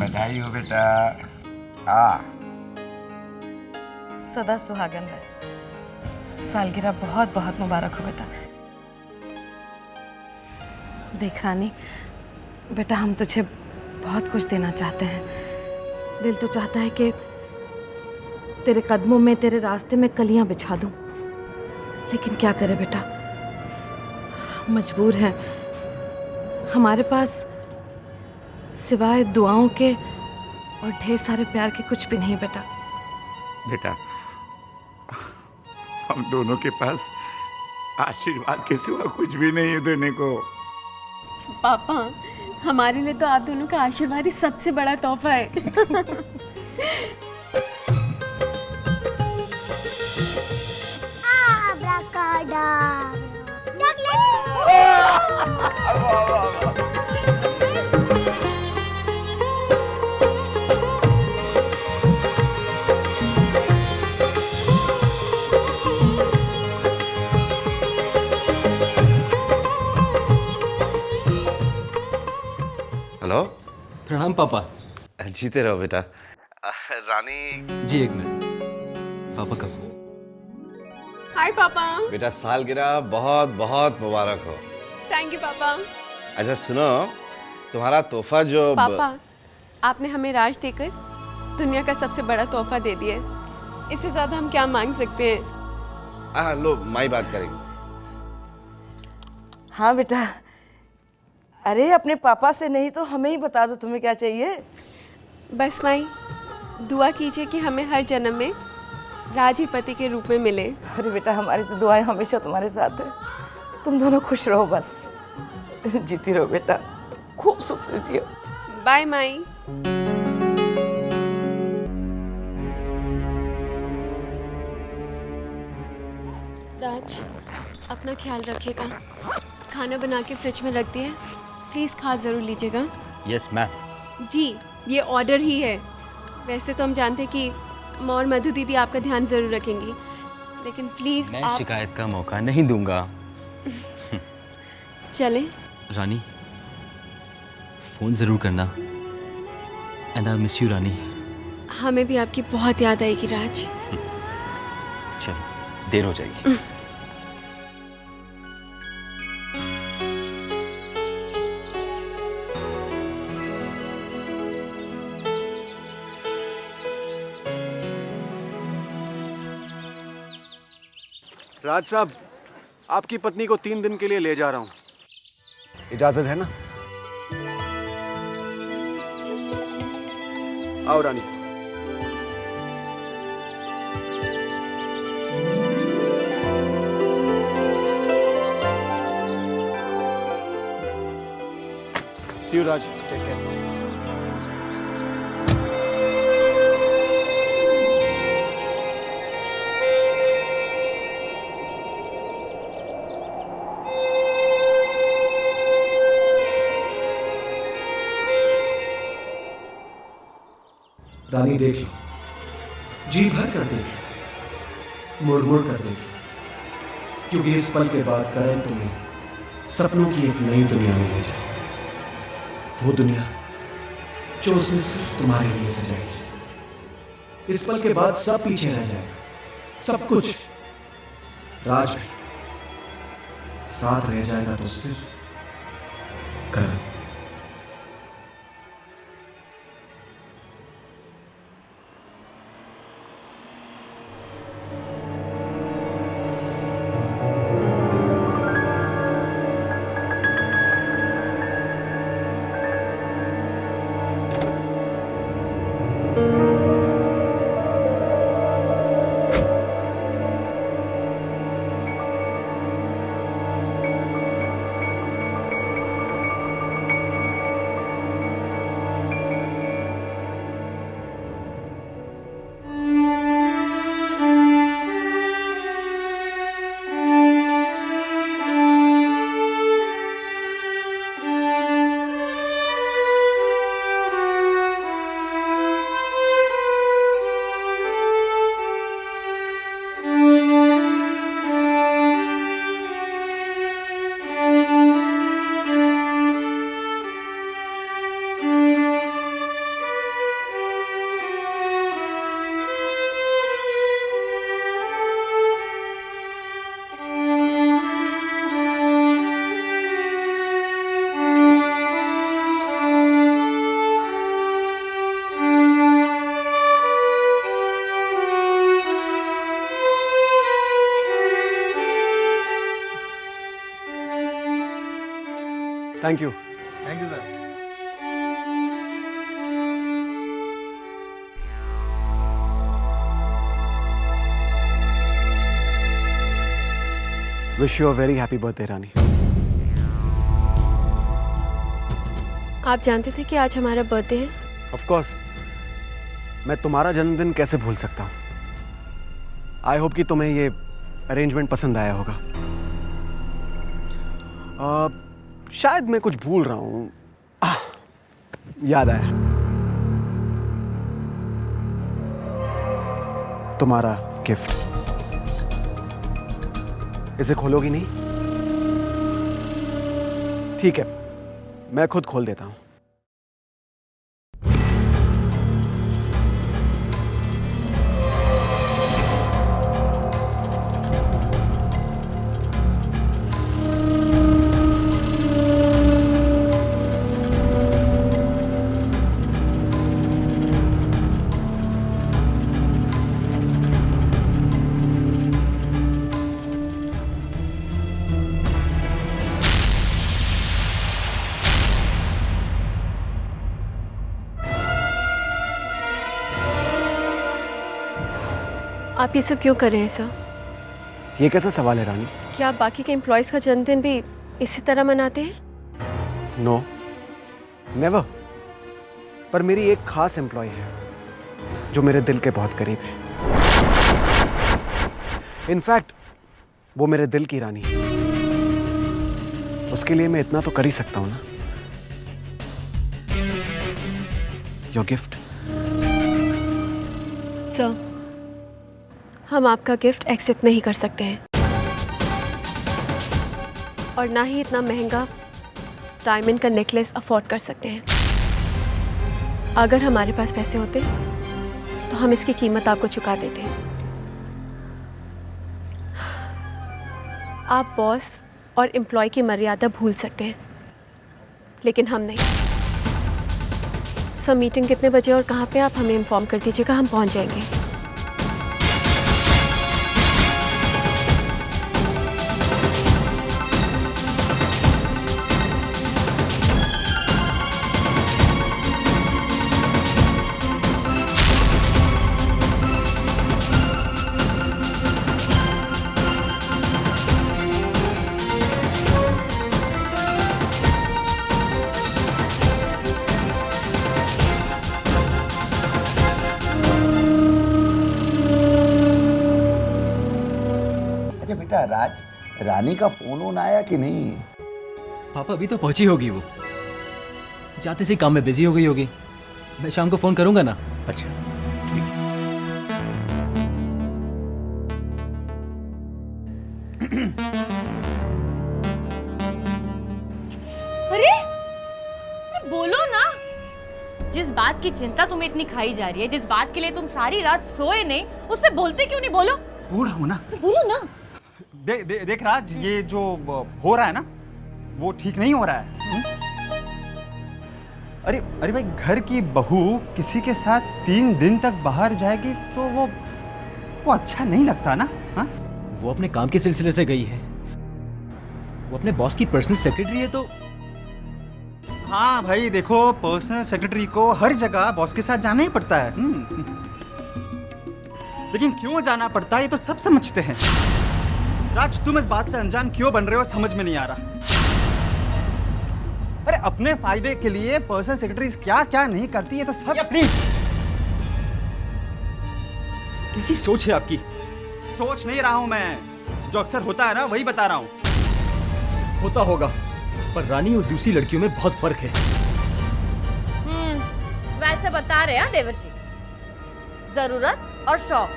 बधाई हो बेटा। हाँ, सदा सुहागन रहे। सालगिरह बहुत बहुत मुबारक हो बेटा। देख रानी, बेटा हम तुझे बहुत कुछ देना चाहते हैं। दिल तो चाहता है कि तेरे कदमों में, तेरे रास्ते में कलियां बिछा दूं, लेकिन क्या करे बेटा, मजबूर हैं। हमारे पास सिवाय दुआओं के और ढेर सारे प्यार के कुछ भी नहीं बेटा। बेटा हम दोनों के पास आशीर्वाद के सिवा कुछ भी नहीं है देने को। पापा, हमारे लिए तो आप दोनों का आशीर्वाद ही सबसे बड़ा तोहफा है। हेलो। प्रणाम पापा। जीते रहो बेटा। रानी जी एक मिनट। पापा कब? हाय पापा। बेटा सालगिरह बहुत बहुत मुबारक हो। थैंक यू पापा। अच्छा सुनो, तुम्हारा तोहफा जो पापा, आपने हमें राज देकर दुनिया का सबसे बड़ा तोहफा दे दिया है। इससे ज्यादा हम क्या मांग सकते हैं? हाँ लो, माई बात करेंगे। हाँ बेटा, अरे अपने पापा से नहीं तो हमें ही बता दो तुम्हें क्या चाहिए। बस माई, दुआ कीजिए कि हमें हर जन्म में राज ही पति के रूप में मिले। अरे बेटा, हमारी तो दुआएं हमेशा तुम्हारे साथ है। तुम दोनों खुश रहो बस। जीती रहो बेटा, खूब सुख से जियो। बाय माई। राज, अपना ख्याल रखिएगा। खाना बना के फ्रिज में रख दिए, प्लीज़ खा ज़रूर लीजिएगा। Yes ma'am. जी, ये ऑर्डर ही है। वैसे तो हम जानते हैं कि मौर मधु दीदी आपका ध्यान ज़रूर रखेंगी, लेकिन प्लीज़ मैं आप शिकायत का मौका नहीं दूंगा। चलें। रानी, फोन जरूर करना। एंड आई मिस यू रानी। हमें भी आपकी बहुत याद आएगी राज। चलो, देर हो जाएगी। राज साहब, आपकी पत्नी को 3 दिन के लिए ले जा रहा हूँ, इजाजत है ना? आओ रानी। सी यू राज, टेक केयर। रानी देख लो, जी भर कर देख लो, मुड़ मुड़ कर देख लो, क्योंकि इस पल के बाद करण तुम्हें सपनों की एक नई दुनिया में ले जाए। वो दुनिया जो उसने सिर्फ तुम्हारे लिए सजाई। इस पल के बाद सब पीछे रह जाएगा, सब कुछ। राज भी साथ रह जाएगा तो सिर्फ Karan. Thank you. Thank you sir. Wish you a very happy birthday Rani. आप जानते थे कि आज हमारा बर्थडे है? ऑफ कोर्स, मैं तुम्हारा जन्मदिन कैसे भूल सकता हूँ। आई होप कि तुम्हें ये अरेंजमेंट पसंद आया होगा। शायद मैं कुछ भूल रहा हूँ। याद आया, तुम्हारा गिफ्ट। इसे खोलोगी नहीं? ठीक है, मैं खुद खोल देता हूँ। आप ये सब क्यों कर रहे हैं सर? ये कैसा सवाल है रानी? क्या आप बाकी के एम्प्लॉयज़ का जन्मदिन भी इसी तरह मनाते हैं? No, never. पर मेरी एक खास एम्प्लॉय है जो मेरे दिल के बहुत करीब है। इनफैक्ट वो मेरे दिल की रानी है। उसके लिए मैं इतना तो कर ही सकता हूं ना। Your gift. सर, हम आपका गिफ्ट एक्सेप्ट नहीं कर सकते हैं, और ना ही इतना महंगा डायमंड का नेकलेस अफोर्ड कर सकते हैं। अगर हमारे पास पैसे होते तो हम इसकी कीमत आपको चुका देते। आप बॉस और एम्प्लॉय की मर्यादा भूल सकते हैं, लेकिन हम नहीं। सर, मीटिंग कितने बजे और कहाँ पे, आप हमें इन्फॉर्म कर दीजिएगा, हम पहुँच जाएंगे। अच्छा बेटा राज, रानी का फोन वोन आया कि नहीं? पापा अभी तो पहुंची होगी वो, जाते से काम में बिजी हो गई होगी। मैं शाम को फोन करूंगा ना। अच्छा ठीक है। अरे बोलो ना, जिस बात की चिंता तुम्हें इतनी खाई जा रही है, जिस बात के लिए तुम सारी रात सोए नहीं, उससे बोलते क्यों नहीं? बोलो। बोल रहा हूँ ना। बोलो ना। देख राज, ये जो हो रहा है ना, वो ठीक नहीं हो रहा है। अरे अरे भाई, घर की बहू किसी के साथ 3 दिन तक बाहर जाएगी तो वो अच्छा नहीं लगता ना। हाँ, वो अपने काम के सिलसिले से गई है, वो अपने बॉस की पर्सनल सेक्रेटरी है। तो हाँ भाई देखो, पर्सनल सेक्रेटरी को हर जगह बॉस के साथ जाना ही पड़ता है। लेकिन क्यों जाना पड़ता है ये तो सब समझते हैं। राज, तुम इस बात से अनजान क्यों बन रहे हो समझ में नहीं आ रहा। अरे अपने फायदे के लिए पर्सनल सेक्रेटरीज क्या क्या नहीं करती है तो सब। प्लीज, कैसी सोच है आपकी? सोच नहीं रहा हूं मैं, जो अक्सर होता है ना वही बता रहा हूं। होता होगा, पर रानी और दूसरी लड़कियों में बहुत फर्क है। वैसे बता रहे हैं देवर्षि, जरूरत और शौक,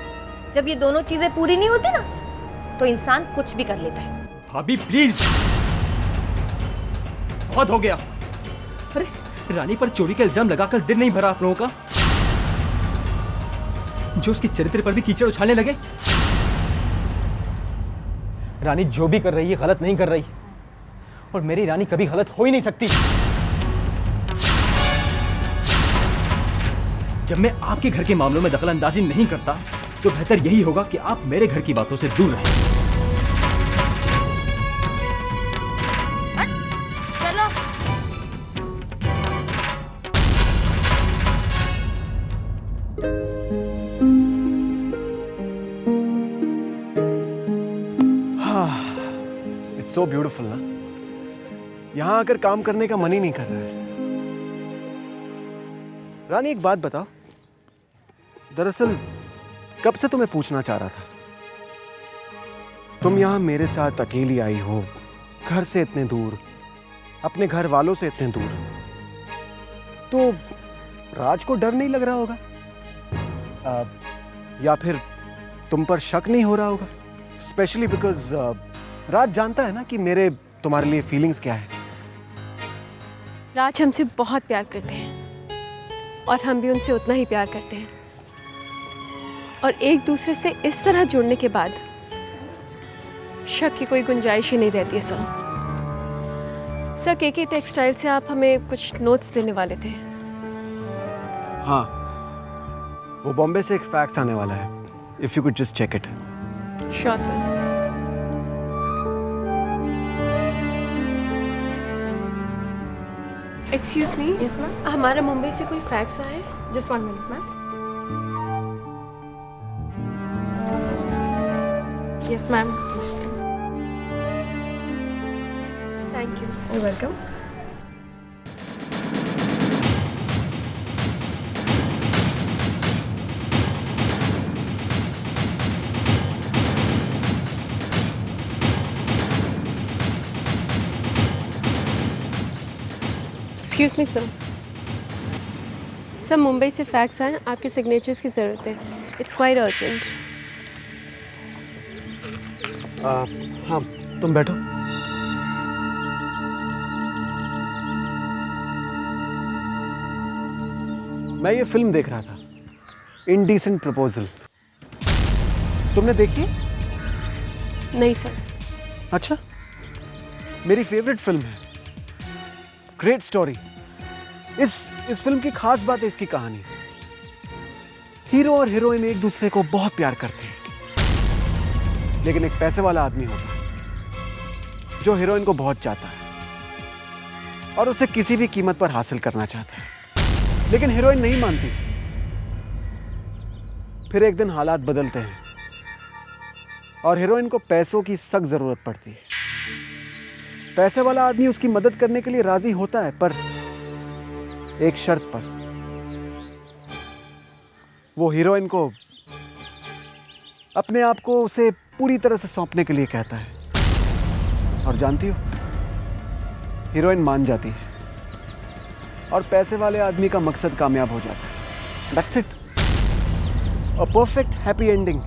जब ये दोनों चीजें पूरी नहीं होती ना, तो इंसान कुछ भी कर लेता है। भाभी प्लीज, बहुत हो गया। अरे रानी पर चोरी का इल्जाम लगाकर दिल नहीं भरा आप लोगों का, जो उसके चरित्र पर भी कीचड़ उछालने लगे। रानी जो भी कर रही है गलत नहीं कर रही, और मेरी रानी कभी गलत हो ही नहीं सकती। जब मैं आपके घर के मामलों में दखल अंदाजी नहीं करता, तो बेहतर यही होगा कि आप मेरे घर की बातों से दूर रहें। चलो सो ब्यूटीफुल ना, यहाँ आकर काम करने का मन ही नहीं कर रहा है। रानी एक बात बताओ, दरअसल कब से तुम्हें पूछना चाह रहा था। तुम यहाँ मेरे साथ अकेली आई हो, घर से इतने दूर, अपने घर वालों से इतने दूर, तो राज को डर नहीं लग रहा होगा? या फिर तुम पर शक नहीं हो रहा होगा? स्पेशली बिकॉज राज जानता है ना कि मेरे तुम्हारे लिए फीलिंग्स क्या है। राज हमसे बहुत प्यार करते हैं और हम भी उनसे उतना ही प्यार करते हैं, और एक दूसरे से इस तरह जुड़ने के बाद शक की कोई गुंजाइश ही नहीं रहती है। सर केके टेक्सटाइल से आप हमें कुछ नोट्स देने वाले थे। हाँ, वो बॉम्बे से एक फैक्स आने वाला है, if you could just check it. Sure sir. Excuse me. Yes ma'am. हमारा मुंबई से कोई फैक्स आया है? Just 1 minute ma'am. Yes ma'am. Thank you. You welcome. Excuse me sir. Sir Mumbai से फैक्स आए, आपके सिग्नेचर्स की ज़रूरत है। It's quite urgent. हाँ, तुम बैठो। मैं ये फिल्म देख रहा था, इंडिसेंट प्रपोजल। तुमने देखी है? नहीं सर। अच्छा, मेरी फेवरेट फिल्म है। Great story. इस फिल्म की खास बात है इसकी कहानी। हीरो और हीरोइन एक दूसरे को बहुत प्यार करते हैं, लेकिन एक पैसे वाला आदमी होता है जो हीरोइन को बहुत चाहता है और उसे किसी भी कीमत पर हासिल करना चाहता है, लेकिन हीरोइन नहीं मानती। फिर एक दिन हालात बदलते हैं और हीरोइन को पैसों की सख्त जरूरत पड़ती है। पैसे वाला आदमी उसकी मदद करने के लिए राजी होता है, पर एक शर्त पर। वो हीरोइन को अपने आप को उसे पूरी तरह से सौंपने के लिए कहता है, और जानती हो, हीरोइन मान जाती है और पैसे वाले आदमी का मकसद कामयाब हो जाता है। That's it, a perfect happy ending.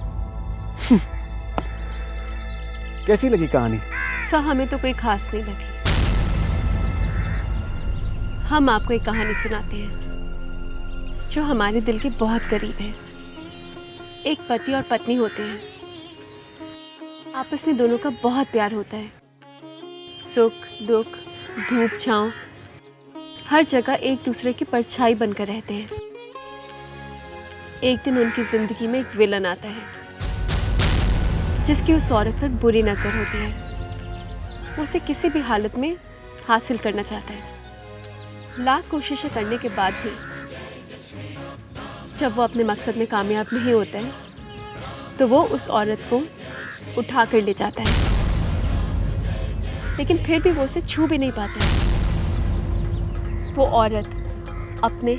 कैसी लगी कहानी? सर हमें तो कोई खास नहीं लगी। हम आपको एक कहानी सुनाते हैं जो हमारे दिल के बहुत करीब है। एक पति और पत्नी होते हैं, आपस में दोनों का बहुत प्यार होता है। सुख दुख, धूप छांव, हर जगह एक दूसरे की परछाई बनकर रहते हैं। एक दिन उनकी जिंदगी में एक विलन आता है जिसकी उस औरत पर बुरी नजर होती है। वो उसे किसी भी हालत में हासिल करना चाहता है। लाख कोशिशें करने के बाद भी जब वो अपने मकसद में कामयाब नहीं होता है, तो वो उस औरत को उठा कर ले जाता है, लेकिन फिर भी वो उसे छू भी नहीं पाता है। वो औरत अपने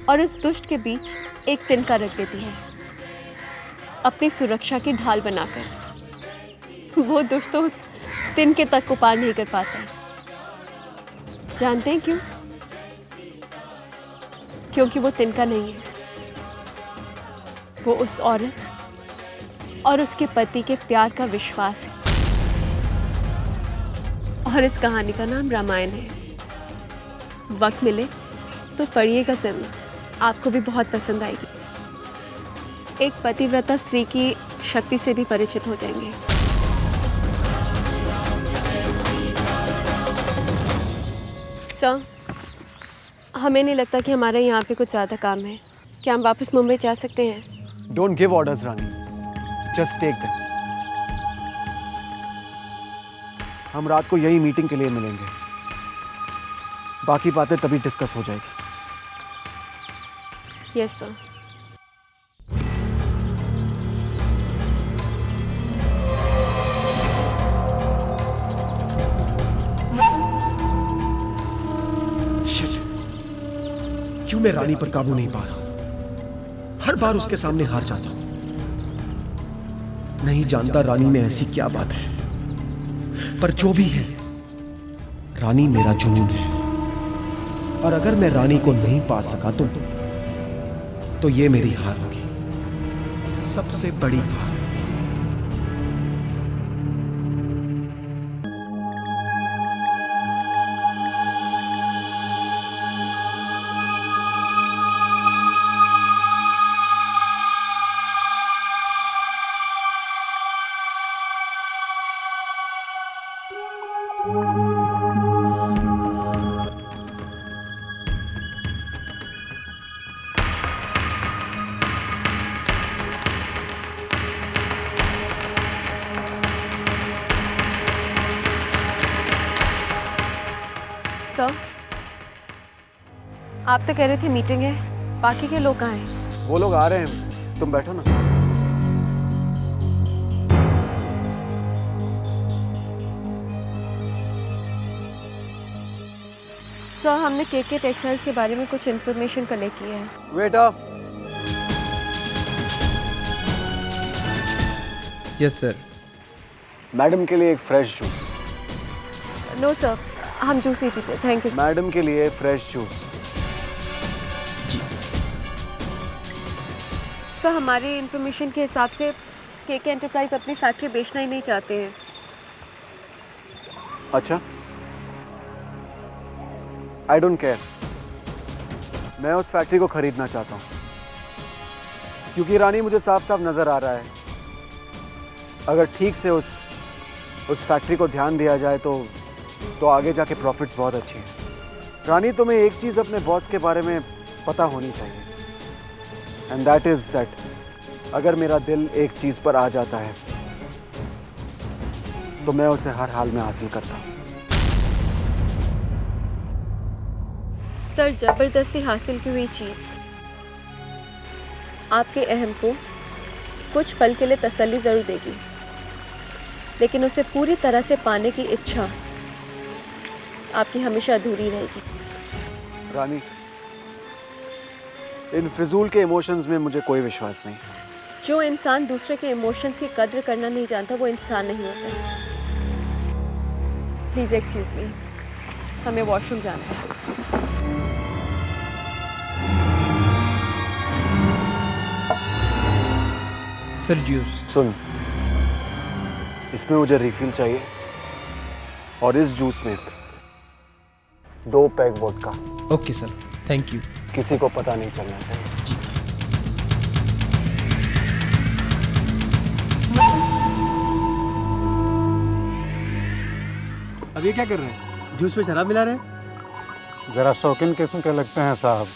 और उस दुष्ट के बीच एक तिनका रख देती है, अपनी सुरक्षा की ढाल बनाकर। वो दुष्ट तो उस तिनके तक को पार नहीं कर पाता है। जानते हैं क्यों? क्योंकि वो तिनका नहीं है, वो उस औरत और उसके पति के प्यार का विश्वास है। और इस कहानी का नाम रामायण है। वक्त मिले तो पढ़िएगा जरूर, आपको भी बहुत पसंद आएगी। एक पतिव्रता स्त्री की शक्ति से भी परिचित हो जाएंगे। सर, हमें नहीं लगता कि हमारे यहाँ पे कुछ ज़्यादा काम है। क्या हम वापस मुंबई जा सकते हैं? Don't give orders Rani, just take them. हम रात को यही मीटिंग के लिए मिलेंगे, बाकी बातें तभी डिस्कस हो जाएगी। Yes sir. क्यों मैं रानी पर काबू नहीं पा रहा। हर बार उसके सामने हार जाता हूं। नहीं जानता रानी में ऐसी क्या बात है, पर जो भी है, रानी मेरा जुनून है। और अगर मैं रानी को नहीं पा सका तो ये मेरी हार होगी, सबसे बड़ी हार। सर, आप तो कह रहे थे मीटिंग है, बाकी के लोग कहाँ हैं? वो लोग आ रहे हैं, तुम बैठो ना। सर, हमने केके टेक्सटाइल्स के बारे में कुछ इन्फॉर्मेशन कलेक्ट की है। Wait up. Yes sir. Madam के लिए एक फ्रेश जूस। नो सर, हम जूस नहीं पीते, थैंक यू। मैडम के लिए फ्रेश जूस। सर, हमारी इन्फॉर्मेशन के हिसाब से केके एंटरप्राइज अपनी फैक्ट्री बेचना ही नहीं चाहते हैं। अच्छा, आई डोंट केयर। मैं उस फैक्ट्री को खरीदना चाहता हूँ, क्योंकि रानी मुझे साफ साफ नजर आ रहा है, अगर ठीक से उस फैक्ट्री को ध्यान दिया जाए तो आगे जाके प्रॉफिट्स बहुत अच्छी हैं। रानी, तुम्हें एक चीज़ अपने बॉस के बारे में पता होनी चाहिए, एंड दैट इज़ दैट अगर मेरा दिल एक चीज़ पर आ जाता है तो मैं उसे हर हाल में हासिल करता हूँ। सर, जबरदस्ती हासिल की हुई चीज़ आपके अहम को कुछ पल के लिए तसल्ली ज़रूर देगी, लेकिन उसे पूरी तरह से पाने की इच्छा आपकी हमेशा अधूरी रहेगी। रानी, इन फिजूल के इमोशंस में मुझे कोई विश्वास नहीं। जो इंसान दूसरे के इमोशंस की कद्र करना नहीं जानता, वो इंसान नहीं होता। प्लीज़ एक्सक्यूज मी, हमें वॉशरूम जाना है। Sir juice. सुन, इसमें मुझे रिफिल चाहिए, और इस जूस में 2 peg vodka. Okay sir, thank you. किसी को पता नहीं चलना चाहिए। अब ये क्या कर रहे हैं? जूस में शराब मिला रहे हैं? जरा शौकीन किस्म के लगते हैं साहब।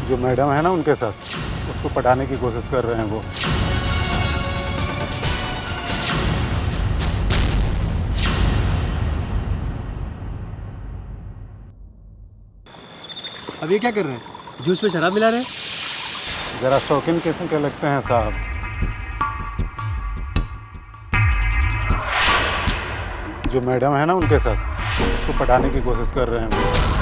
जो मैडम है ना उनके साथ, उसको पटाने की कोशिश कर रहे हैं वो। अब ये क्या कर रहे हैं? जूस में शराब मिला रहे हैं? जरा शौकीन किस्म के लगते हैं साहब। जो मैडम है ना उनके साथ, उसको पटाने की कोशिश कर रहे हैं वो।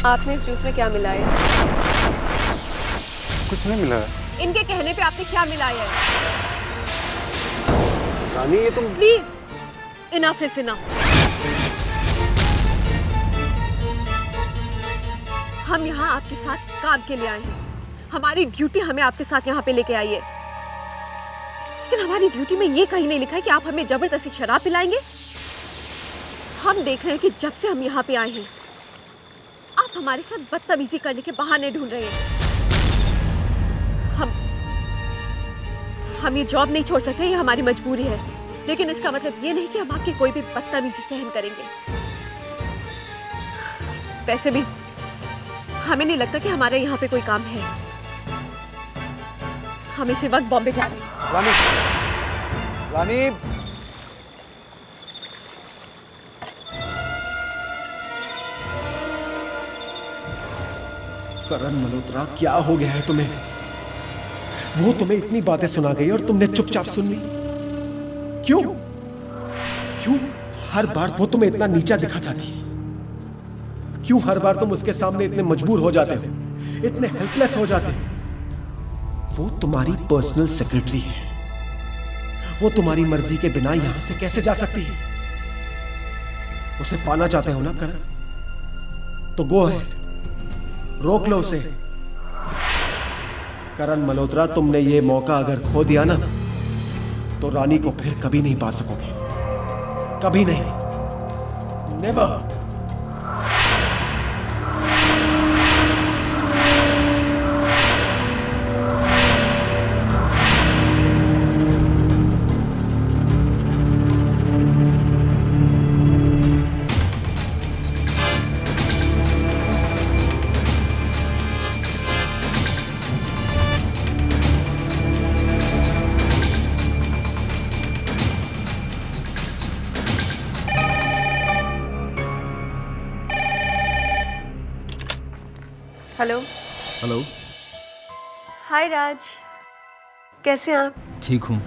आपने इस जूस में क्या मिलाया है? कुछ नहीं मिला है। इनके कहने पे आपने क्या मिलाया है? रानी, ये तुम प्लीज, इनफ इज इनफ। हम यहाँ आपके साथ काम के लिए आए हैं। हमारी ड्यूटी हमें आपके साथ यहाँ पे लेके आई है, लेकिन हमारी ड्यूटी में ये कहीं नहीं लिखा है कि आप हमें जबरदस्ती शराब पिलाएंगे। हम देख रहे हैं कि जब से हम यहाँ पे आए हैं, आप हमारे साथ बदतमीजी करने के बहाने ढूंढ रहे हैं। हम ये जॉब नहीं छोड़ सकते, ये हमारी मजबूरी है, लेकिन इसका मतलब ये नहीं कि हम आपकी कोई भी बदतमीजी सहन करेंगे। वैसे भी हमें नहीं लगता कि हमारे यहाँ पे कोई काम है। हम इसी वक्त बॉम्बे जा रहे हैं। रानी, रानी, करण मल्होत्रा, क्या हो गया है तुम्हें? वो तुम्हें इतनी बातें सुना गई और तुमने चुपचाप सुन ली। क्यों? क्यों हर बार वो तुम्हें इतना नीचा दिखा जाती है? क्यों हर बार तुम उसके सामने इतने मजबूर हो जाते हो, इतने हेल्पलेस हो जाते हो? वो तुम्हारी पर्सनल सेक्रेटरी है। वो तुम्हारी मर्जी के बिना यहां से कैसे जा सकती है? उसे पाना चाहते हो ना करण? तो गो अहेड, रोक लो उसे। करण मल्होत्रा, तुमने ये मौका अगर खो दिया ना, तो रानी को फिर कभी नहीं पा सकोगे। कभी नहीं। नेवर। हेलो। हेलो। हाय राज, कैसे हैं आप? ठीक हूँ।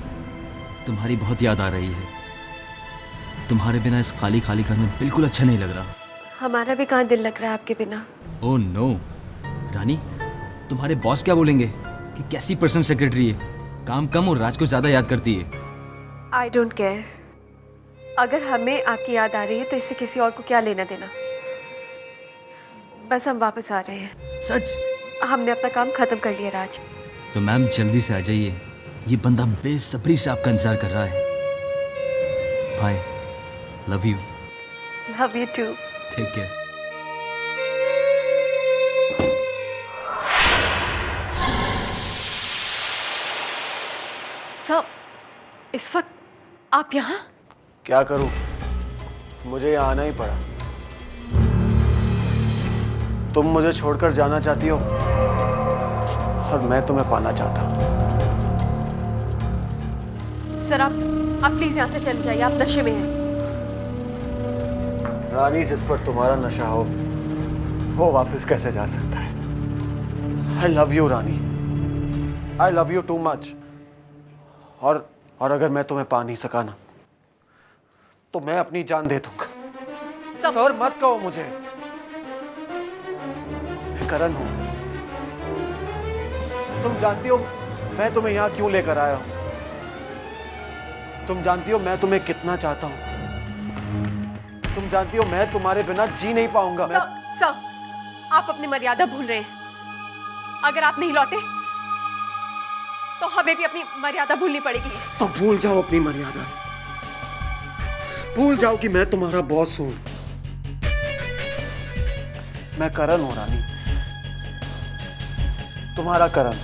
तुम्हारी बहुत याद आ रही है। तुम्हारे बिना इस खाली खाली घर में बिल्कुल अच्छा नहीं लग रहा। हमारा भी कहाँ दिल लग रहा है आपके बिना। Oh no. रानी, तुम्हारे बॉस क्या बोलेंगे कि कैसी पर्सनल सेक्रेटरी है, काम कम और राज को ज़्यादा याद करती है। I don't care. अगर हमें आपकी याद आ रही है तो इससे किसी और को क्या लेना देना। बस हम वापस आ रहे हैं। सच? हमने अपना काम खत्म कर लिया राज। तो मैम जल्दी से आ जाइए, ये बंदा बेसब्री से आपका इंतजार कर रहा है। Bye, love you. Love you too. Take care. Sir, इस वक्त आप यहाँ? क्या करूं, मुझे यहाँ आना ही पड़ा। तुम मुझे छोड़कर जाना चाहती हो और मैं तुम्हें पाना चाहता हूं। सर आप प्लीज यहाँ से चले जाइए, आप नशे में हैं। रानी, जिस पर तुम्हारा नशा हो वो वापस कैसे जा सकता है? आई love you Rani, I love you too much. और अगर मैं तुम्हें पा नहीं सका ना, तो मैं अपनी जान दे दूंगा। सर मत कहो मुझे, मैं करण हूं। तुम जानती हो मैं तुम्हें यहां क्यों लेकर आया हूं? तुम जानती हो मैं तुम्हें कितना चाहता हूं। तुम जानती हो मैं तुम्हारे बिना जी नहीं पाऊंगा। सर, आप अपनी मर्यादा भूल रहे हैं। अगर आप नहीं लौटे तो हमें भी अपनी मर्यादा भूलनी पड़ेगी। तो भूल जाओ अपनी मर्यादा, भूल जाओ कि मैं तुम्हारा बॉस हूं। मैं करण हूं रानी, तुम्हारा Karan.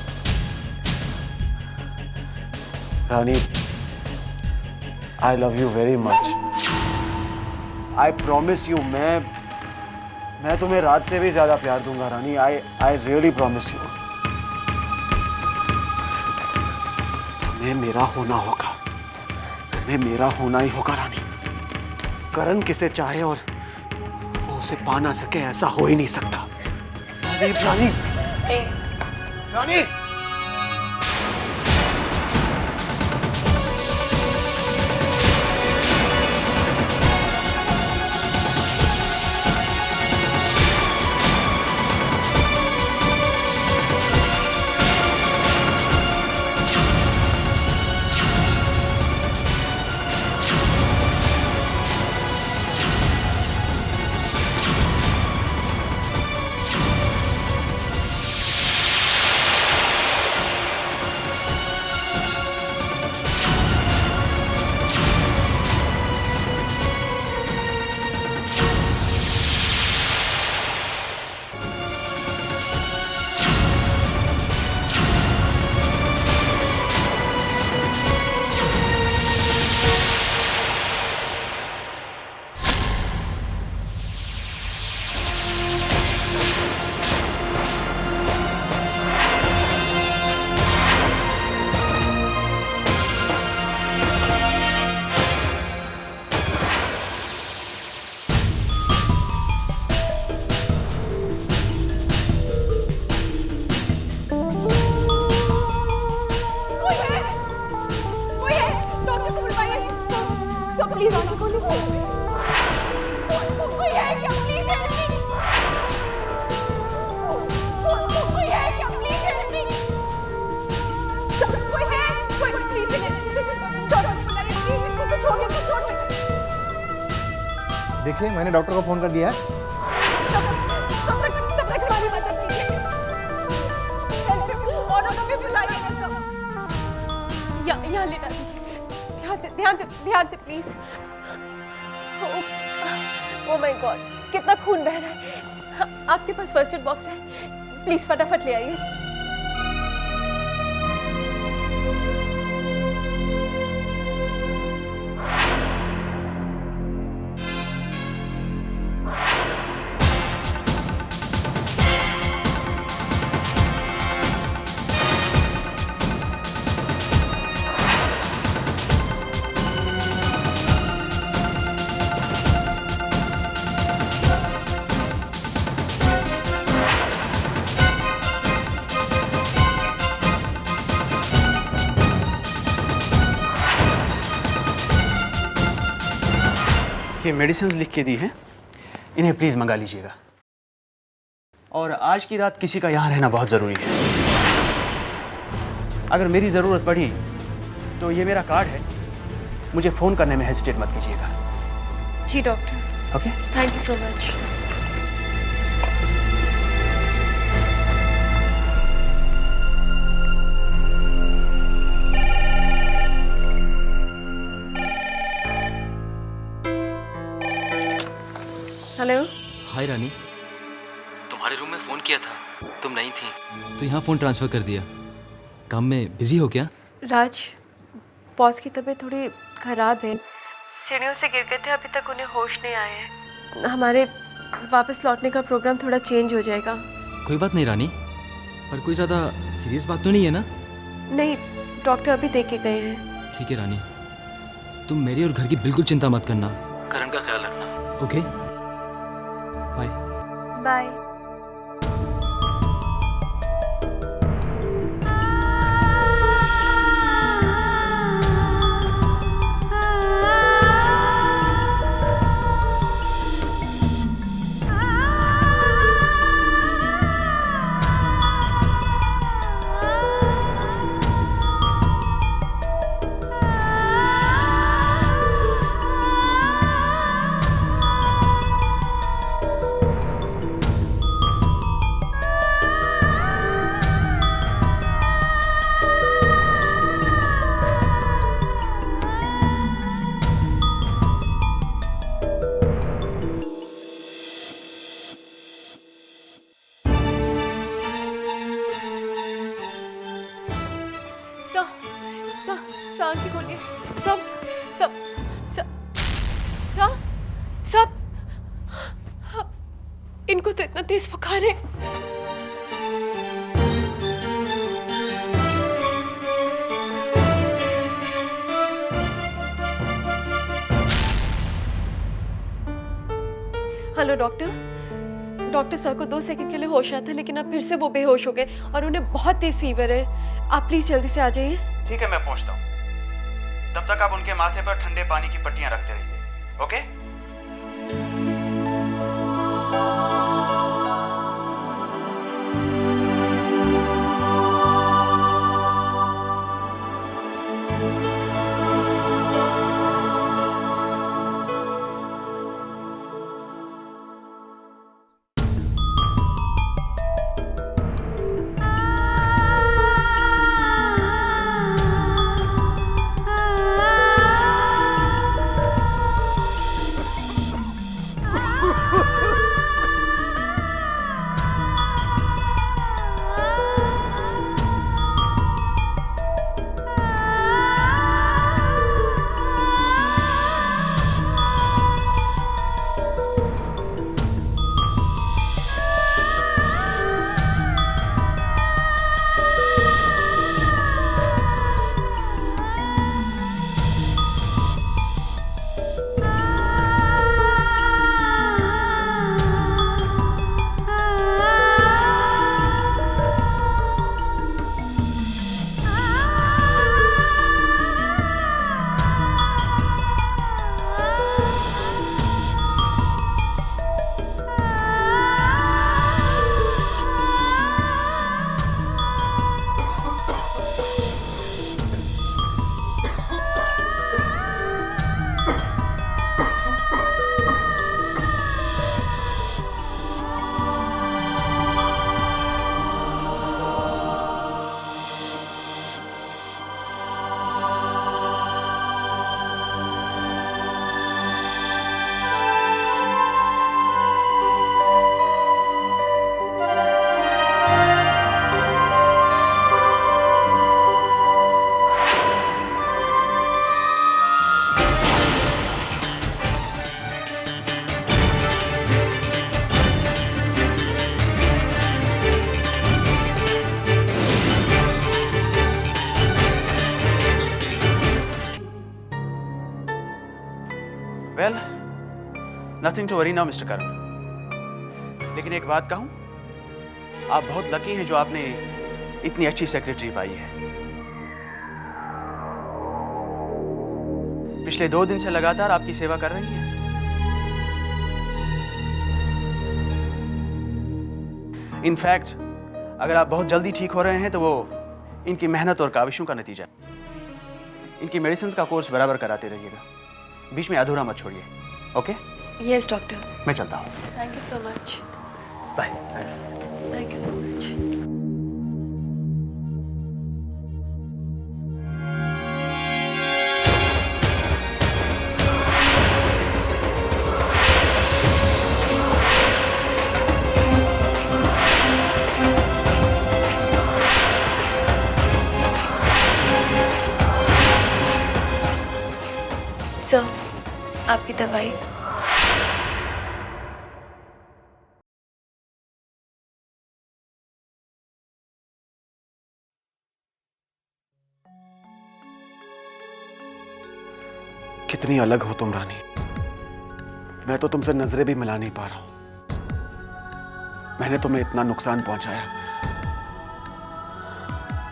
Rani, I love you very much. I promise you, मैं तुम्हें रात से भी ज्यादा प्यार दूंगा Rani. I really promise you. तुम्हें मेरा होना होगा, तुम्हें मेरा होना ही होगा रानी। करण किसे चाहे और वो उसे पा ना सके, ऐसा हो ही नहीं सकता। रानी, रानी, प्लीज आंखें खोलो। कोई है क्या? Please help me. कोई है क्या? Please help me. कोई है? कोई प्लीज डॉक्टर बुलाइए प्लीज, इसको कुछ हो गया, कुछ चोट लगी। देखिए मैंने डॉक्टर को फोन कर दिया है। तब तक हमारी मदद कीजिए। ऑटो भी बुलाइए ना सब। यहाँ लेटा दीजिए, ध्यान से प्लीज। ओह माय गॉड, कितना खून बह रहा है। आपके पास फर्स्ट एड बॉक्स है, प्लीज फटाफट ले आइए। ये मेडिसिन्स लिख के दी हैं, इन्हें प्लीज़ मंगा लीजिएगा। और आज की रात किसी का यहाँ रहना बहुत ज़रूरी है। अगर मेरी ज़रूरत पड़ी तो ये मेरा कार्ड है, मुझे फ़ोन करने में हेजिटेट मत कीजिएगा। जी doctor. Okay, thank you so much. Hello. Hi Rani, तुम्हारे रूम में फ़ोन किया था, तुम नहीं थी तो यहाँ फ़ोन ट्रांसफ़र कर दिया। काम में बिजी हो क्या? राज, बॉस की तबीयत थोड़ी ख़राब है, सीढ़ियों से गिर गए थे, अभी तक उन्हें होश नहीं आए हैं। हमारे वापस लौटने का प्रोग्राम थोड़ा चेंज हो जाएगा। कोई बात नहीं रानी, पर कोई ज़्यादा सीरियस बात तो नहीं है ना? नहीं, डॉक्टर अभी देख के गए हैं। ठीक है रानी, तुम मेरी और घर की बिल्कुल चिंता मत करना, करण का ख्याल रखना। Okay, bye bye. आंखें खोलिए। सब इनको तो इतना तेज बुखार है। Hello doctor. डॉक्टर सर को 2 सेकंड के लिए होश आया था, लेकिन अब फिर से वो बेहोश हो गए और उन्हें बहुत तेज फीवर है। आप प्लीज जल्दी से आ जाइए। ठीक है, मैं पहुंचता हूँ। तब तक आप उनके माथे पर ठंडे पानी की पट्टियां रखते रहिए। Okay? Well, nothing to worry now mister Karan. लेकिन एक बात कहूं, आप बहुत लकी हैं जो आपने इतनी अच्छी सेक्रेटरी पाई है। पिछले 2 दिन से लगातार आपकी सेवा कर रही हैं। इनफैक्ट अगर आप बहुत जल्दी ठीक हो रहे हैं तो वो इनकी मेहनत और काविशों का नतीजा। इनकी मेडिसिन का कोर्स बराबर कराते रहिएगा, बीच में अधूरा मत छोड़िए। ओके? Yes doctor. मैं चलता हूँ। Thank you so much. Bye. Thank you so much. Sir, आपकी दवाई। कितनी अलग हो तुम रानी। मैं तो तुमसे नजरें भी मिला नहीं पा रहा हूं। मैंने तुम्हें इतना नुकसान पहुंचाया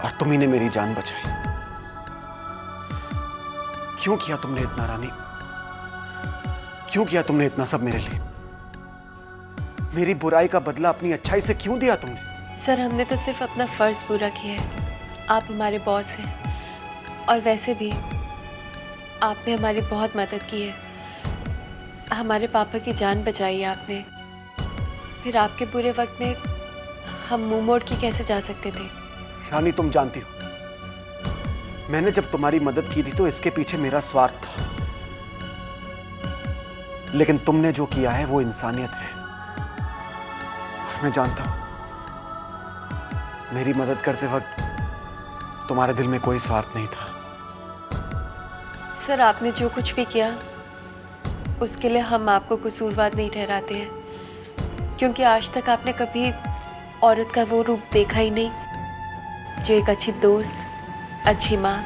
और तुम ही ने मेरी जान बचाई। क्यों किया तुमने इतना रानी? क्यों किया तुमने इतना सब मेरे लिए? मेरी बुराई का बदला अपनी अच्छाई से क्यों दिया तुमने? सर, हमने तो सिर्फ अपना फर्ज पूरा किया है। आप हमारे बॉस हैं और वैसे भी आपने हमारी बहुत मदद की है। हमारे पापा की जान बचाई है आपने। फिर आपके बुरे वक्त में हम मुंह मोड़ के कैसे जा सकते थे? रानी, तुम जानती हो मैंने जब तुम्हारी मदद की थी तो इसके पीछे मेरा स्वार्थ था, लेकिन तुमने जो किया है वो इंसानियत है। और मैं जानता हूं मेरी मदद करते वक्त तुम्हारे दिल में कोई स्वार्थ नहीं था। सर, आपने जो कुछ भी किया उसके लिए हम आपको कसूरवार नहीं ठहराते हैं, क्योंकि आज तक आपने कभी औरत का वो रूप देखा ही नहीं जो एक अच्छी दोस्त, अच्छी माँ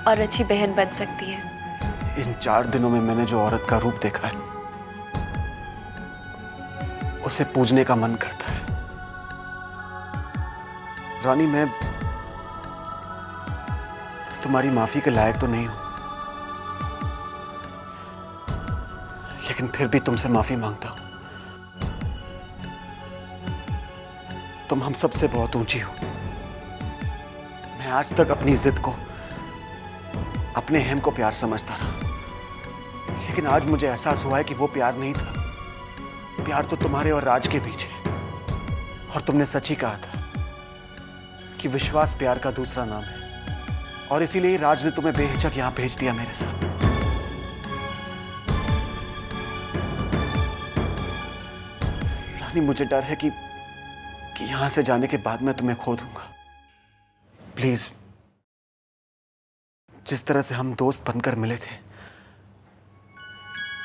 और अच्छी बहन बन सकती है। इन 4 दिनों में मैंने जो औरत का रूप देखा है उसे पूजने का मन करता है। रानी, मैं तुम्हारी माफी के लायक तो नहीं हूं, लेकिन फिर भी तुमसे माफी मांगता हूं। तुम हम सबसे बहुत ऊंची हो। मैं आज तक अपनी जिद को, अपने अहम को प्यार समझता रहा, लेकिन आज मुझे एहसास हुआ है कि वो प्यार नहीं था। प्यार तो तुम्हारे और राज के बीच है। और तुमने सच ही कहा था कि विश्वास प्यार का दूसरा नाम है, और इसीलिए राज ने तुम्हें बेहिचक यहां भेज दिया मेरे साथ। रानी, मुझे डर है कि यहां से जाने के बाद मैं तुम्हें खो दूंगा। प्लीज, जिस तरह से हम दोस्त बनकर मिले थे,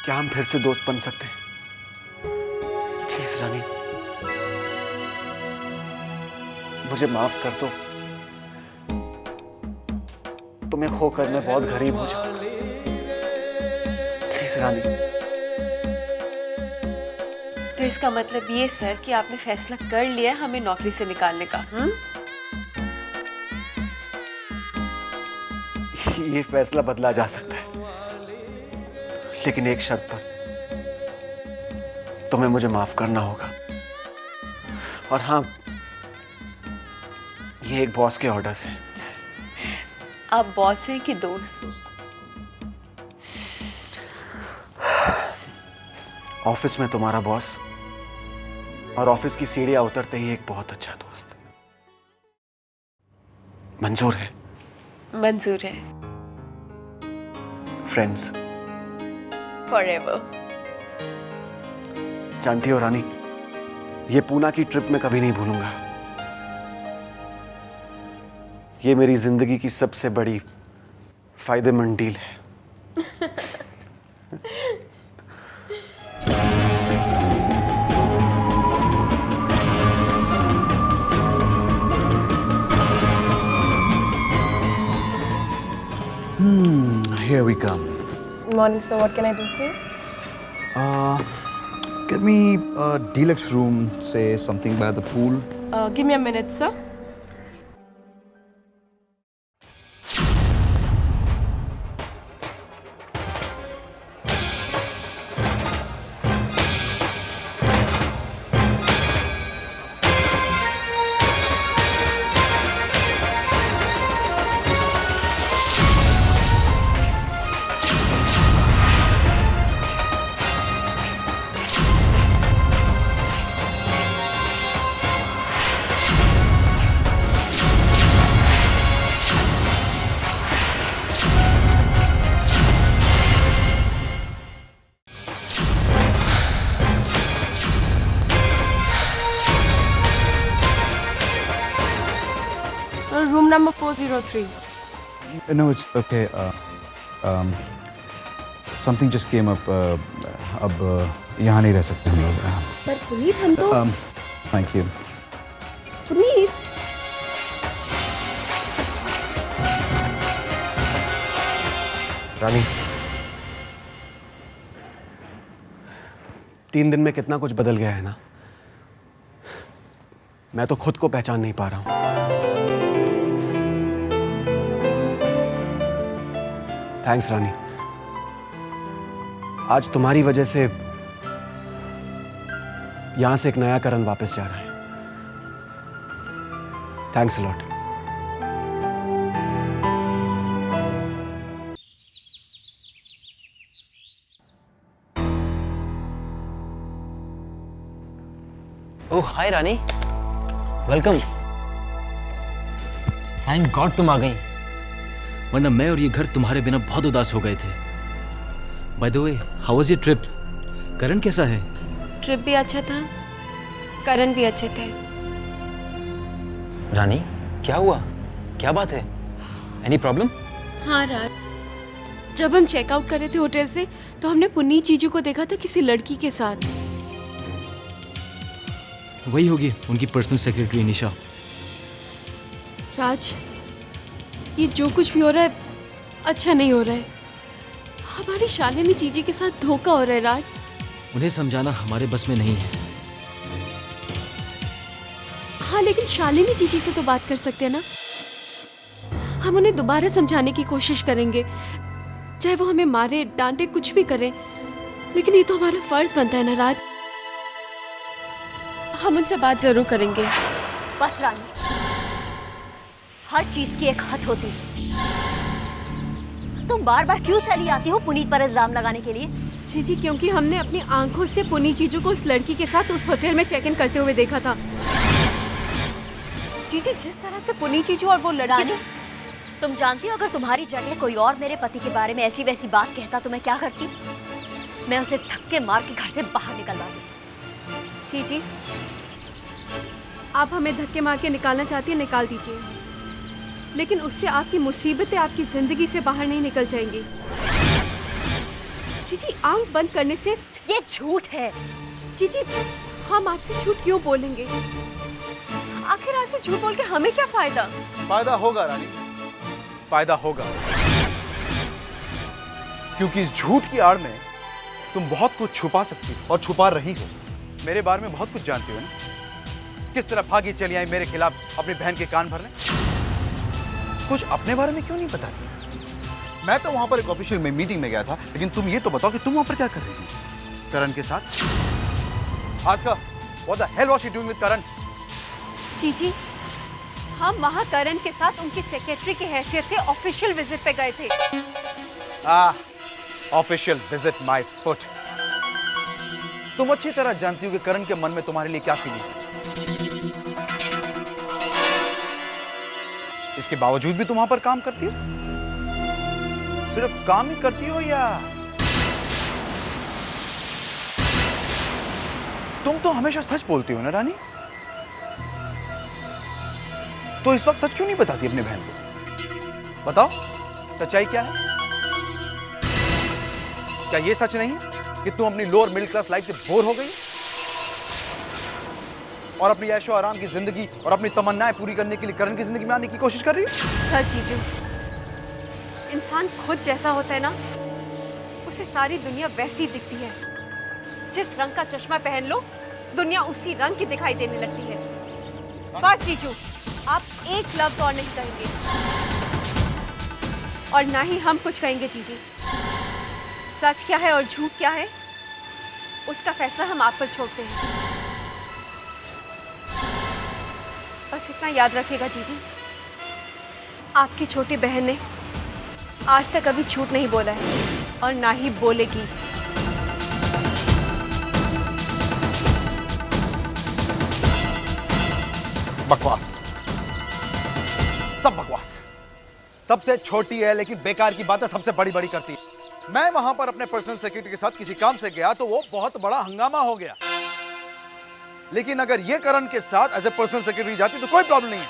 क्या हम फिर से दोस्त बन सकते हैं? प्लीज रानी, मुझे माफ कर दो। तुम्हें खोकर मैं बहुत गरीब हो जाऊंगा। प्लीज रानी। तो इसका मतलब ये सर कि आपने फैसला कर लिया हमें नौकरी से निकालने का? ये फैसला बदला जा सकता है, लेकिन एक शर्त पर। तुम्हें मुझे माफ करना होगा। और हाँ, ये एक बॉस के ऑर्डर्स हैं। आप बॉस हैं कि दोस्त? ऑफिस में तुम्हारा बॉस और ऑफिस की सीढ़ियां उतरते ही एक बहुत अच्छा दोस्त। मंजूर है? मंजूर है। Friends forever. जानती हो रानी, ये पूना की ट्रिप मैं कभी नहीं भूलूंगा। ये मेरी जिंदगी की सबसे बड़ी फायदेमंद डील है। Here we come. Morning, sir. What can I do for you? Get me a deluxe room, say something by the pool. Give me a minute, sir. Room number 403. No, it's okay. Something just came up. अब यहाँ नहीं रह सकते हम लोग. पर पुनीत हम तो Thank you. पुनीत रानी, 3 दिन में कितना कुछ बदल गया है ना. मैं तो खुद को पहचान नहीं पा रहा हूं. थैंक्स रानी. आज तुम्हारी वजह से यहां से एक नया करण वापस जा रहा है. Thanks a lot. Oh hi Rani, welcome. Thank God तुम आ गई, वरना मैं और ये घर तुम्हारे बिना बहुत उदास हो गए थे. By the way, how was your trip? Karan कैसा है? ट्रिप भी अच्छा था, करण भी अच्छे थे. रानी क्या हुआ, क्या बात है? Any problem? हाँ राज, जब हम चेकआउट कर रहे थे होटल से तो हमने पुनीत जीजू को देखा था किसी लड़की के साथ. वही होगी उनकी पर्सनल सेक्रेटरी निशा. राज, ये जो कुछ भी हो रहा है अच्छा नहीं हो रहा है. हमारी शालिनी जीजी के साथ धोखा हो रहा है राज. उन्हें समझाना हमारे बस में नहीं है. हाँ, लेकिन शालिनी जीजी से तो बात कर सकते हैं ना. हम उन्हें दोबारा समझाने की कोशिश करेंगे, चाहे वो हमें मारे डांटे कुछ भी करें, लेकिन ये तो हमारा फर्ज बनता है ना राज. हम उनसे बात जरूर करेंगे. बस रानी, हर चीज की एक हद होती है. तुम बार बार क्यों चली आती हो पुनीत पर इल्जाम लगाने के लिए? जीजी, क्योंकि हमने अपनी आंखों से पुनीत जीजू को उस लड़की के साथ उस होटल में चेक इन करते हुए देखा था. जीजी, जिस तरह से पुनीत जीजू और वो लड़की. तुम जानती हो अगर तुम्हारी जगह कोई और मेरे पति के बारे में ऐसी वैसी बात कहता तो मैं क्या करती? मैं उसे धक्के मार के घर से बाहर निकलवाती. जीजी, आप हमें धक्के मार के निकालना चाहती है, निकाल दीजिए, लेकिन उससे आपकी मुसीबतें आपकी जिंदगी से बाहर नहीं निकल जाएंगी. जीजी, आंख बंद करने से ये झूठ है. जीजी, हम आपसे झूठ क्यों बोलेंगे? आखिर आपसे झूठ बोल के हमें क्या फायदा? फायदा होगा रानी, फायदा होगा, क्योंकि इस झूठ की आड़ में तुम बहुत कुछ छुपा सकती हो और छुपा रही हो. मेरे बारे में बहुत कुछ जानती हो ना. किस तरह भागी चली आई मेरे खिलाफ अपनी बहन के कान भरने. कुछ अपने बारे में क्यों नहीं बताती? मैं तो वहां पर एक ऑफिशियल मीटिंग में गया था, लेकिन तुम ये तो बताओ कि तुम वहां पर क्या कर रही थी करण के साथ? आज का what the hell was she doing with Karan? जीजी, हम वहाँ करण के साथ उनकी सेक्रेटरी की हैसियत से ऑफिशियल विजिट पे गए थे. Official visit my foot. तुम अच्छी तरह जानती हो कि करण के मन में तुम्हारे लिए क्या फीलिंग है. इसके बावजूद भी तुम वहां पर काम करती हो? सिर्फ काम ही करती हो या तुम तो हमेशा सच बोलती हो ना रानी? तो इस वक्त सच क्यों नहीं बताती अपने बहन को? बताओ, सच्चाई क्या है? क्या ये सच नहीं है कि तुम अपनी लोअर मिडिल क्लास लाइफ से बोर हो गई और अपनी ऐशो आराम की जिंदगी और अपनी तमन्नाएं पूरी करने के लिए करण की जिंदगी में आने की कोशिश कर रही है? सच जीजू, इंसान खुद जैसा होता है ना, उसे सारी दुनिया वैसी दिखती है। जिस रंग का चश्मा पहन लो, दुनिया उसी रंग की दिखाई देने लगती है। बस जीजू, आप एक लफ्ज और नहीं कहेंगे और ना ही हम कुछ कहेंगे जीजी। सच क्या है और झूठ क्या है, उसका फैसला हम आप पर छोड़ते हैं। बस इतना याद रखिएगा जीजी, आपकी छोटी बहन ने आज तक कभी झूठ नहीं बोला है और ना ही बोलेगी। बकवास, सब बकवास। सबसे छोटी है लेकिन बेकार की बातें सबसे बड़ी बड़ी करती है। मैं वहां पर अपने पर्सनल सेक्रेटरी के साथ किसी काम से गया तो वो बहुत बड़ा हंगामा हो गया, लेकिन अगर ये करण के साथ एज ए पर्सनल सेक्रेटरी जाती तो कोई प्रॉब्लम नहीं है।